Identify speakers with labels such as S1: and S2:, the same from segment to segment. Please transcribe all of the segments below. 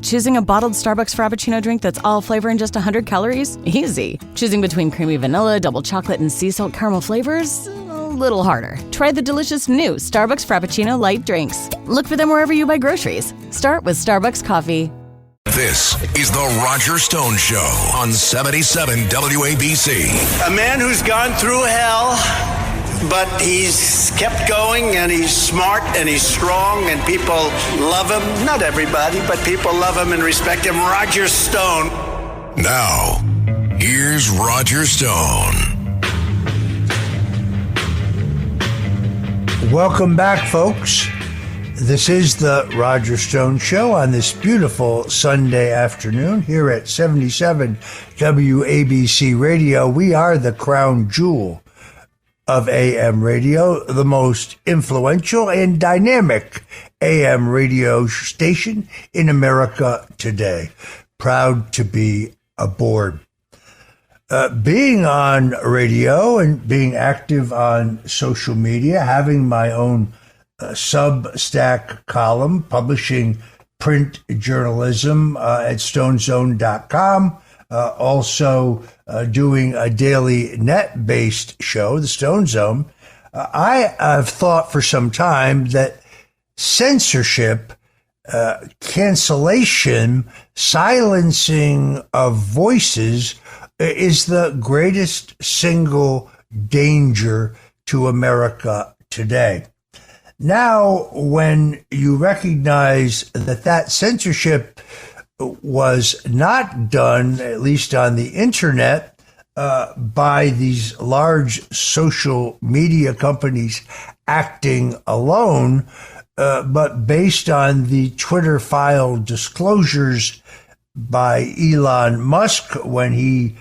S1: Choosing a bottled Starbucks Frappuccino drink that's all flavor and just 100 calories? Easy. Choosing between creamy vanilla, double chocolate, and sea salt caramel flavors? A little harder. Try the delicious new Starbucks Frappuccino light drinks. Look for them wherever you buy groceries. Start with Starbucks coffee.
S2: This is the Roger Stone Show on 77 WABC.
S3: A man who's gone through hell, but he's kept going, and he's smart, and he's strong, and people love him. Not everybody, but people love him and respect him. Roger Stone.
S2: Now, here's Roger Stone.
S4: Welcome back, folks. This is the Roger Stone Show on this beautiful Sunday afternoon here at 77 WABC Radio. We are the crown jewel of AM radio, the most influential and dynamic AM radio station in America today. Proud to be aboard. Being on radio and being active on social media, having my own Substack column, publishing print journalism at stonezone.com, also doing a daily net-based show, the Stone Zone. I have thought for some time that censorship, cancellation, silencing of voices is the greatest single danger to America today. Now, when you recognize that that censorship was not done, at least on the internet, by these large social media companies acting alone, but based on the Twitter file disclosures by Elon Musk when he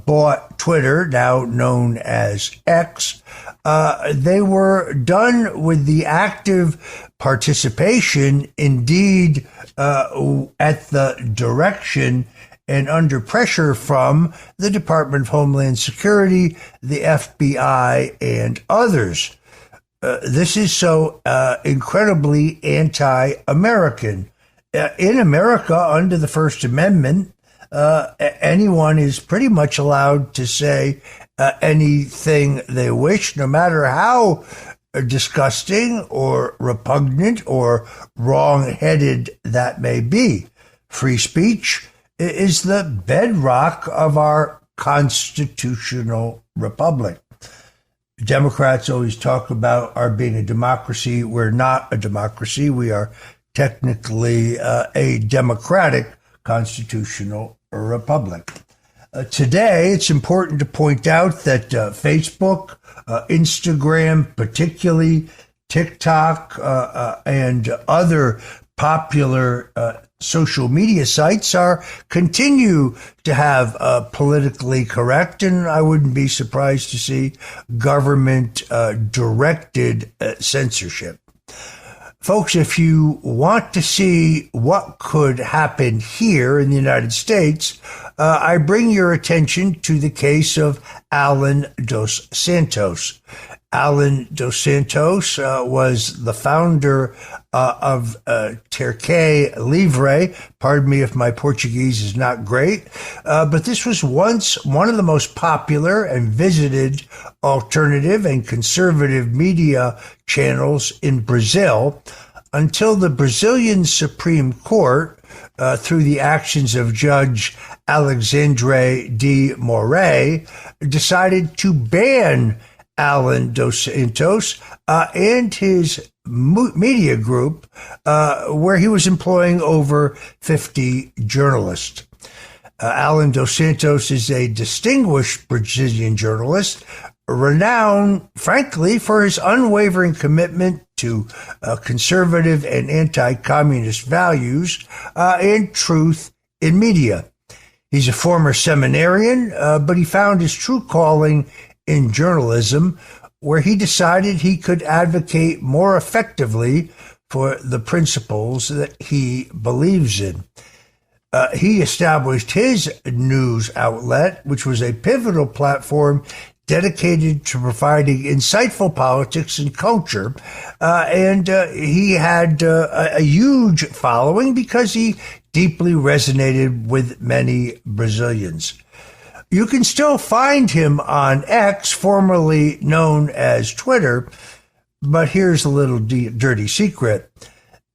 S4: bought Twitter, now known as X, they were done with the active participation, indeed, at the direction and under pressure from the Department of Homeland Security, the FBI, and others. This is so incredibly anti-American. In America, under the First Amendment, anyone is pretty much allowed to say anything they wish, no matter how disgusting or repugnant or wrong-headed that may be. Free speech is the bedrock of our constitutional republic. Democrats always talk about our being a democracy. We're not a democracy. We are technically a democratic constitutional republic. Today, it's important to point out that Facebook, Instagram, particularly TikTok, and other popular social media sites continue to have politically correct, and I wouldn't be surprised to see government directed censorship. Folks, if you want to see what could happen here in the United States, I bring your attention to the case of Allan Dos Santos. Allan Dos Santos was the founder of Terceira Livre. Pardon me if my Portuguese is not great, but this was once one of the most popular and visited alternative and conservative media channels in Brazil until the Brazilian Supreme Court, through the actions of Judge Alexandre de Moraes, decided to ban Allan Dos Santos and his media group, where he was employing over 50 journalists. Allan Dos Santos is a distinguished Brazilian journalist, renowned, frankly, for his unwavering commitment to conservative and anti-communist values and truth in media. He's a former seminarian, but he found his true calling in journalism, where he decided he could advocate more effectively for the principles that he believes in. He established his news outlet, which was a pivotal platform dedicated to providing insightful politics and culture. And he had a huge following because he deeply resonated with many Brazilians. You can still find him on X, formerly known as Twitter, but here's a little dirty secret.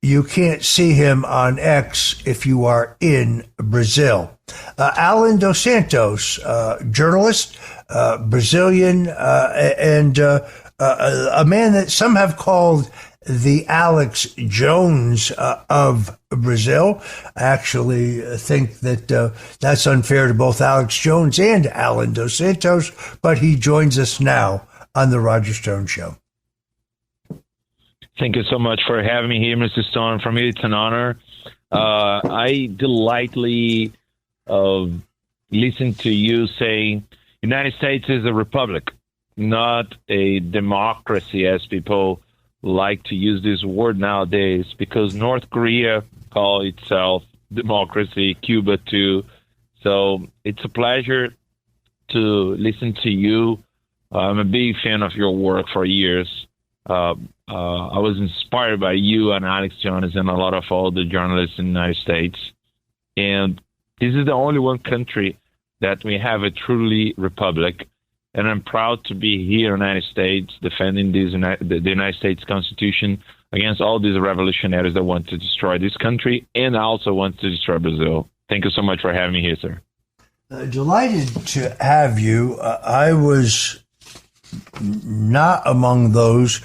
S4: You can't see him on X if you are in Brazil. Allan Dos Santos, journalist, Brazilian, and a man that some have called the Alex Jones of Brazil. I actually think that that's unfair to both Alex Jones and Allan Dos Santos, but he joins us now on the Roger Stone Show.
S5: Thank you so much for having me here, Mr. Stone. For me, it's an honor. I delightly listen to you say United States is a republic, not a democracy, as people like to use this word nowadays, because North Korea call itself democracy, Cuba too. So it's a pleasure to listen to you. I'm a big fan of your work for years. I was inspired by you and Alex Jones and a lot of all the journalists in the United States. And this is the only one country that we have a truly republic. And I'm proud to be here in the United States defending the United States Constitution against all these revolutionaries that want to destroy this country and also want to destroy Brazil. Thank you so much for having me here, sir.
S4: Delighted to have you. I was not among those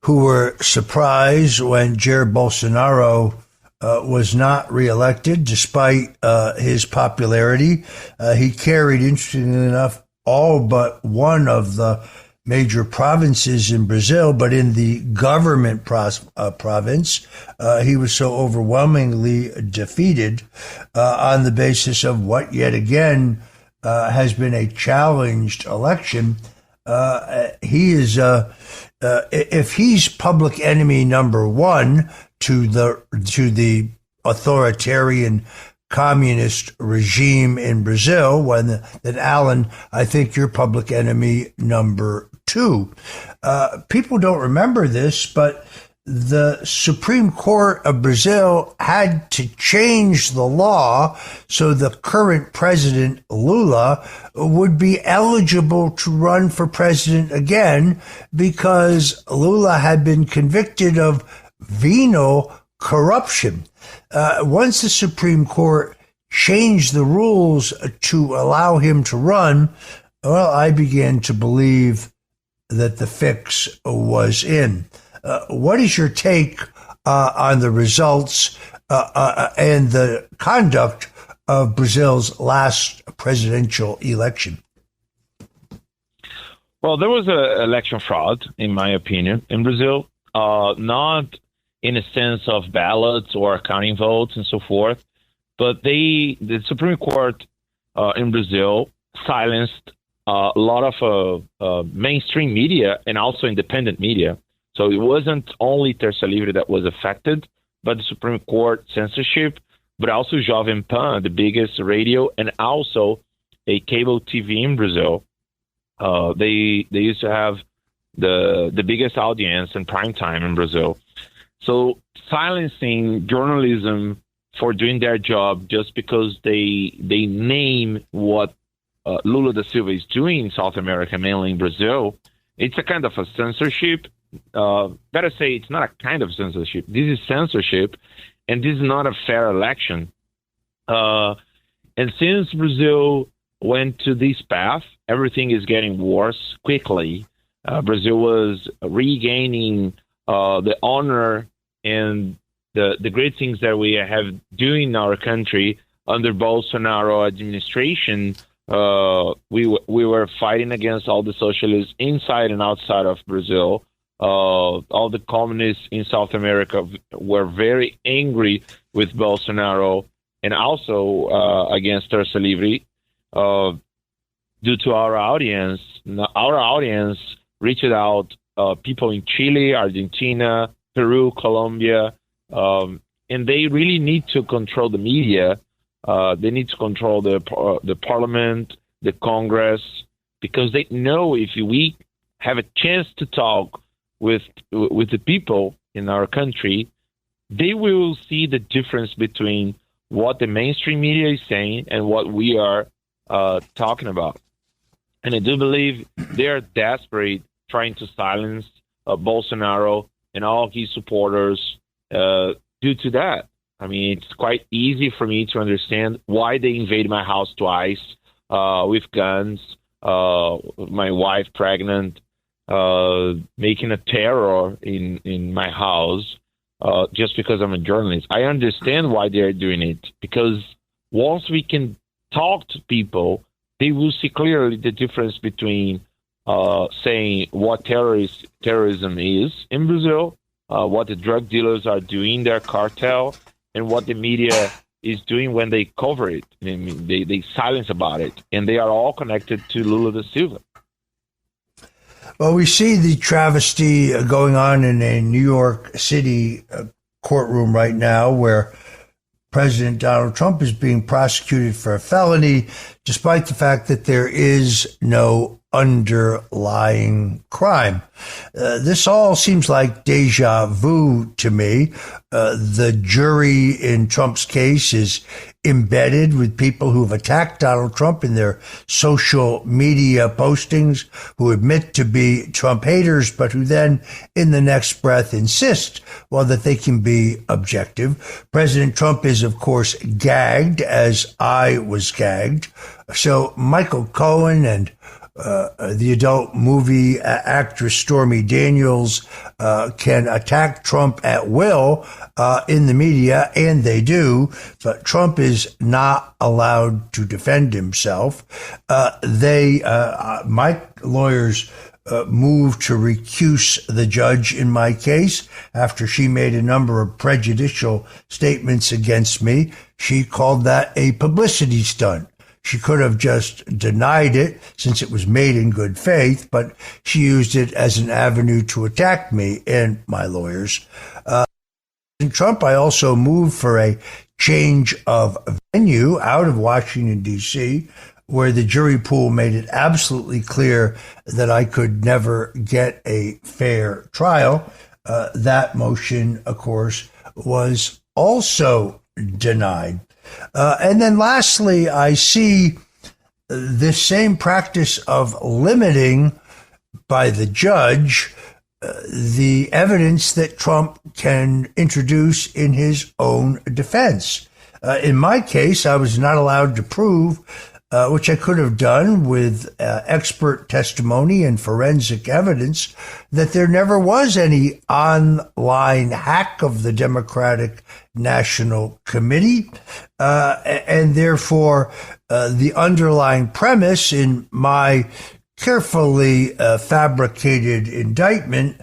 S4: who were surprised when Jair Bolsonaro was not reelected, despite his popularity. He carried, interestingly enough, all but one of the major provinces in Brazil, but in the government province, he was so overwhelmingly defeated on the basis of what, yet again, has been a challenged election. He is, if he's public enemy number one to the authoritarian communist regime in Brazil, then Allan, I think you're public enemy number two. People don't remember this, but the Supreme Court of Brazil had to change the law so the current president, Lula, would be eligible to run for president again because Lula had been convicted of venal corruption. Once the Supreme Court changed the rules to allow him to run, well, I began to believe that the fix was in. What is your take on the results and the conduct of Brazil's last presidential election?
S5: Well, there was an election fraud, in my opinion, in Brazil, not in a sense of ballots or counting votes and so forth, but the Supreme Court in Brazil silenced a lot of mainstream media and also independent media. So it wasn't only Terça Livre that was affected by the Supreme Court censorship, but also Jovem Pan, the biggest radio, and also a cable TV in Brazil. They used to have the biggest audience in prime time in Brazil. So silencing journalism for doing their job just because they name what Lula da Silva is doing in South America, mainly in Brazil, it's a kind of a censorship. Better say it's not a kind of censorship. This is censorship, and this is not a fair election. And since Brazil went to this path, everything is getting worse quickly. Brazil was regaining the honor and the great things that we have doing in our country under Bolsonaro administration. We were fighting against all the socialists inside and outside of Brazil. All the communists in South America were very angry with Bolsonaro and also against Terça Livre due to our audience. Our audience reached out people in Chile, Argentina, Peru, Colombia, and they really need to control the media. They need to control the parliament, the Congress, because they know if we have a chance to talk with the people in our country, they will see the difference between what the mainstream media is saying and what we are talking about. And I do believe they're desperate trying to silence Bolsonaro and all his supporters due to that. I mean, it's quite easy for me to understand why they invaded my house twice with guns, my wife pregnant, making a terror in my house just because I'm a journalist. I understand why they're doing it, because once we can talk to people, they will see clearly the difference between saying what terrorism is in Brazil, what the drug dealers are doing, their cartel, and what the media is doing when they cover it. I mean, they silence about it, and they are all connected to Lula da Silva.
S4: Well, we see the travesty going on in a New York City courtroom right now, where President Donald Trump is being prosecuted for a felony, despite the fact that there is no underlying crime. This all seems like deja vu to me. The jury in Trump's case is embedded with people who have attacked Donald Trump in their social media postings, who admit to be Trump haters, but who then in the next breath insist, well, that they can be objective. President Trump is, of course, gagged, as I was gagged. So Michael Cohen and the adult movie actress Stormy Daniels can attack Trump at will in the media, and they do, but Trump is not allowed to defend himself. My lawyers moved to recuse the judge in my case after she made a number of prejudicial statements against me. She called that a publicity stunt. She could have just denied it since it was made in good faith, but she used it as an avenue to attack me and my lawyers. In Trump, I also moved for a change of venue out of Washington, D.C., where the jury pool made it absolutely clear that I could never get a fair trial. That motion, of course, was also denied. And then lastly, I see this same practice of limiting by the judge the evidence that Trump can introduce in his own defense. In my case, I was not allowed to prove, which I could have done with expert testimony and forensic evidence, that there never was any online hack of the Democratic National Committee. And therefore, the underlying premise in my carefully fabricated indictment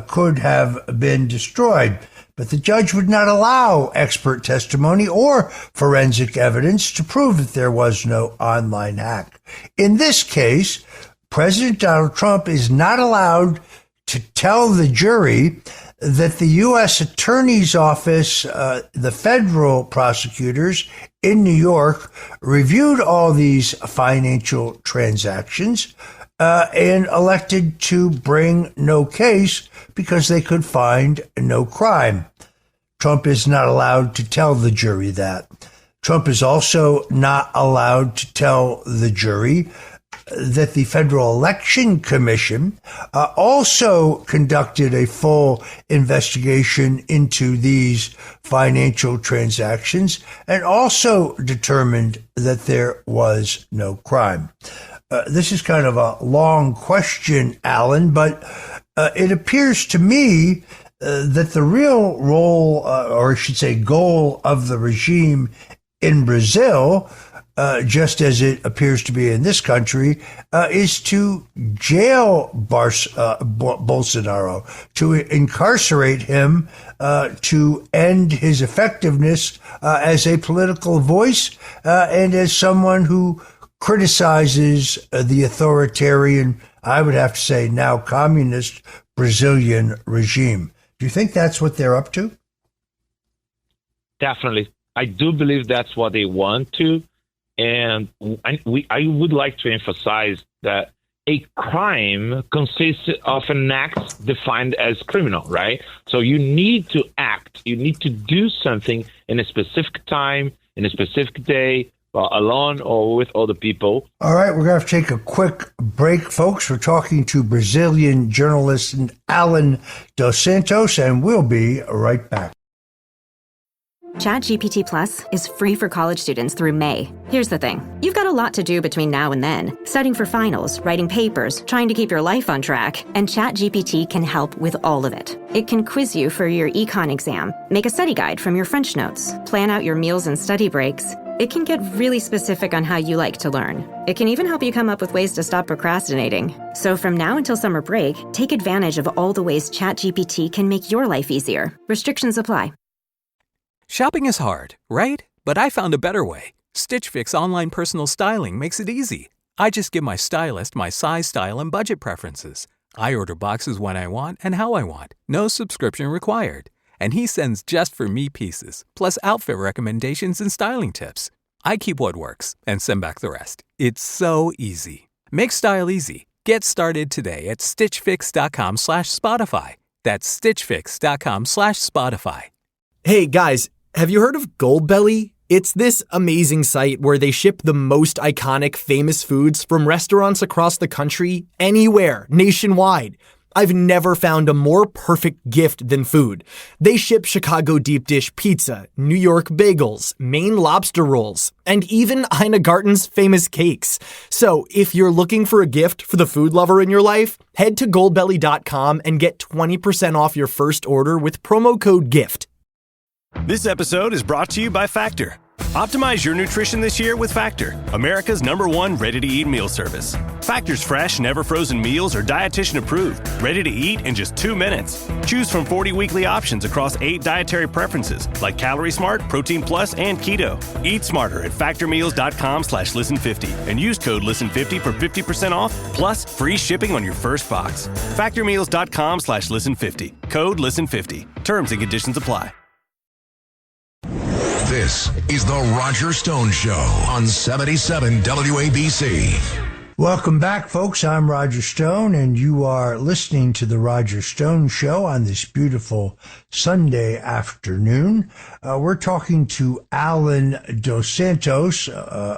S4: could have been destroyed. But the judge would not allow expert testimony or forensic evidence to prove that there was no online hack. In this case, President Donald Trump is not allowed to tell the jury that the U.S. Attorney's Office, the federal prosecutors in New York, reviewed all these financial transactions and elected to bring no case because they could find no crime. Trump is not allowed to tell the jury that. Trump is also not allowed to tell the jury that the Federal Election Commission also conducted a full investigation into these financial transactions and also determined that there was no crime. This is kind of a long question, Allan, but it appears to me that the real role, or I should say goal, of the regime in Brazil, just as it appears to be in this country, is to jail Bolsonaro, to incarcerate him, to end his effectiveness as a political voice and as someone who criticizes the authoritarian, I would have to say now communist, Brazilian regime. Do you think that's what they're up to?
S5: Definitely. I do believe that's what they want to. And I would like to emphasize that a crime consists of an act defined as criminal, right? So you need to act. You need to do something in a specific time, in a specific day, alone or with other people.
S4: All right, we're going to have to take a quick break, folks. We're talking to Brazilian journalist Allan Dos Santos, and we'll be right back.
S6: ChatGPT Plus is free for college students through May. Here's the thing. You've got a lot to do between now and then. Studying for finals, writing papers, trying to keep your life on track. And ChatGPT can help with all of it. It can quiz you for your econ exam, make a study guide from your French notes, plan out your meals and study breaks. It can get really specific on how you like to learn. It can even help you come up with ways to stop procrastinating. So from now until summer break, take advantage of all the ways ChatGPT can make your life easier. Restrictions apply.
S7: Shopping is hard, right? But I found a better way. Stitch Fix online personal styling makes it easy. I just give my stylist my size, style, and budget preferences. I order boxes when I want and how I want. No subscription required. And he sends just for me pieces, plus outfit recommendations and styling tips. I keep what works and send back the rest. It's so easy. Make style easy. Get started today at stitchfix.com/Spotify. That's stitchfix.com/Spotify.
S8: Hey guys, have you heard of Goldbelly? It's this amazing site where they ship the most iconic famous foods from restaurants across the country, anywhere, nationwide. I've never found a more perfect gift than food. They ship Chicago deep dish pizza, New York bagels, Maine lobster rolls, and even Ina Garten's famous cakes. So if you're looking for a gift for the food lover in your life, head to goldbelly.com and get 20% off your first order with promo code GIFT.
S9: This episode is brought to you by Factor. Optimize your nutrition this year with Factor, America's #1 ready-to-eat meal service. Factor's fresh, never frozen meals are dietitian approved, ready to eat in just 2 minutes. Choose from 40 weekly options across 8 dietary preferences like Calorie Smart, Protein Plus, and Keto. Eat smarter at factormeals.com/listen50 and use code listen50 for 50% off plus free shipping on your first box. Factormeals.com/listen50. Code listen50. Terms and conditions apply.
S2: This is the Roger Stone Show on 77 WABC.
S4: Welcome back, folks. I'm Roger Stone, and you are listening to the Roger Stone Show on this beautiful Sunday afternoon. We're talking to Allan Dos Santos,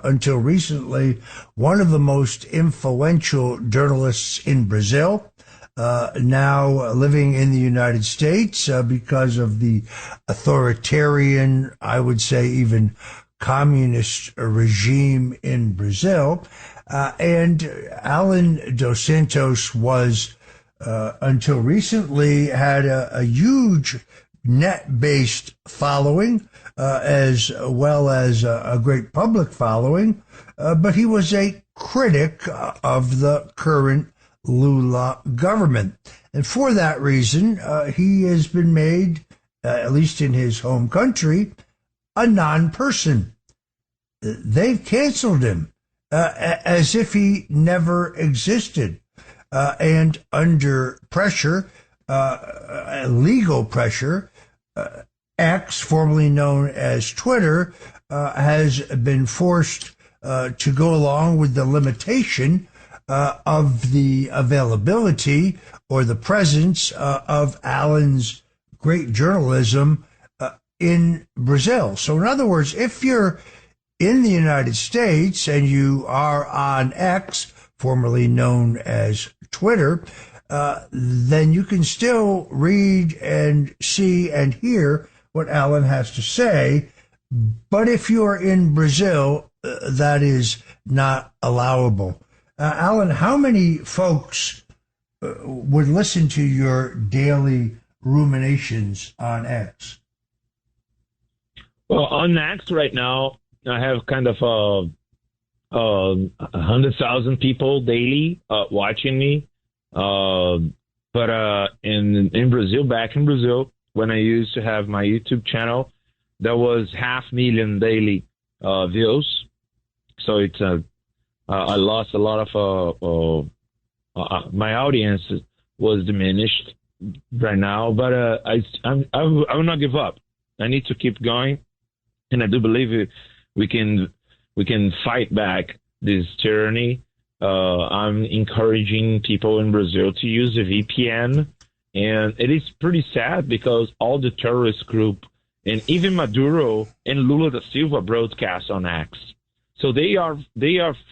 S4: until recently one of the most influential journalists in Brazil. Now living in the United States because of the authoritarian, I would say even communist regime in Brazil. And Allan Dos Santos was, until recently, had a huge net-based following, as well as a great public following, but he was a critic of the current Lula government. And for that reason, he has been made, at least in his home country, a non-person. They've canceled him as if he never existed. And under pressure, legal pressure, X, formerly known as Twitter, has been forced to go along with the limitation of the availability or the presence of Allan's great journalism in Brazil. So in other words, if you're in the United States and you are on X, formerly known as Twitter, then you can still read and see and hear what Allan has to say. But if you're in Brazil, that is not allowable. Allan, how many folks would listen to your daily ruminations on X?
S5: Well, on X right now, I have kind of 100,000 people daily watching me. But in Brazil, back in Brazil, when I used to have my YouTube channel, there was 500,000 daily views. So it's I lost a lot of my audience was diminished right now, but I will not give up. I need to keep going, and I do believe we can fight back this tyranny. I'm encouraging people in Brazil to use a VPN, and it is pretty sad because all the terrorist group And even Maduro and Lula da Silva broadcast on X. So they are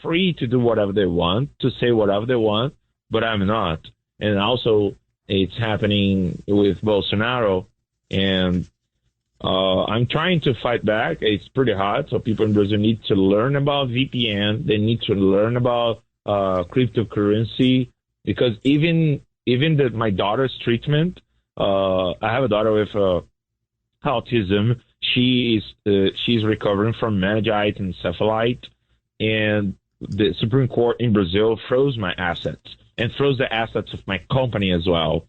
S5: free to do whatever they want, to say whatever they want, but I'm not. And also, it's happening with Bolsonaro, and I'm trying to fight back. It's pretty hard, so people in Brazil need to learn about VPN. They need to learn about cryptocurrency, because even my daughter's treatment, I have a daughter with autism. She's recovering from meningitis and encephalite, and the Supreme Court in Brazil froze my assets and froze the assets of my company as well.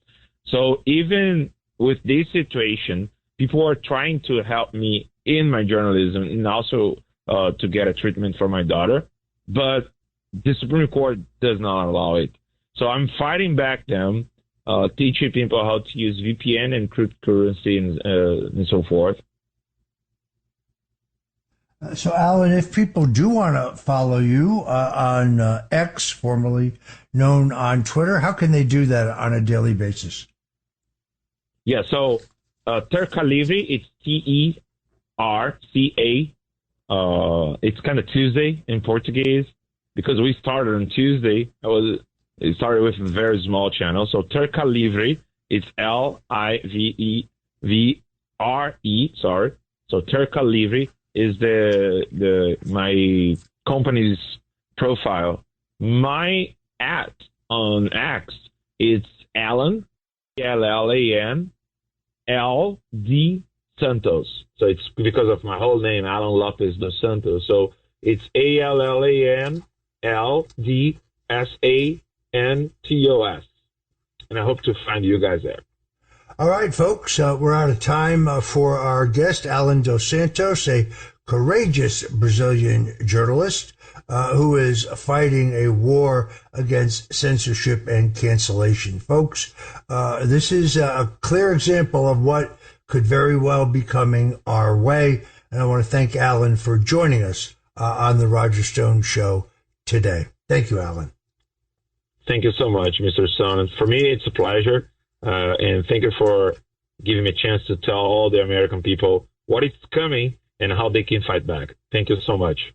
S5: So even with this situation, people are trying to help me in my journalism and also to get a treatment for my daughter, but the Supreme Court does not allow it. So I'm fighting back them, teaching people how to use VPN and cryptocurrency and so forth.
S4: So, Allan, if people do want to follow you on X, formerly known on Twitter, how can they do that on a daily basis?
S5: Yeah, so Terca Livre, it's Terca. It's kind of Tuesday in Portuguese, because we started on Tuesday. It started with a very small channel. So Terca Livre, it's Livre. Sorry. So Terca Livre is my company's profile. My on X, it's Allan, Allan, LD Santos. So it's because of my whole name, Allan Lopes dos Santos. So it's ALLAN LD SANTOS. And I hope to find you guys there.
S4: All right, folks, we're out of time for our guest, Allan Dos Santos, a courageous Brazilian journalist who is fighting a war against censorship and cancellation. Folks, this is a clear example of what could very well be coming our way. And I want to thank Allan for joining us on the Roger Stone Show today. Thank you, Allan.
S5: Thank you so much, Mr. Son. For me, it's a pleasure. And thank you for giving me a chance to tell all the American people what is coming and how they can fight back. Thank you so much.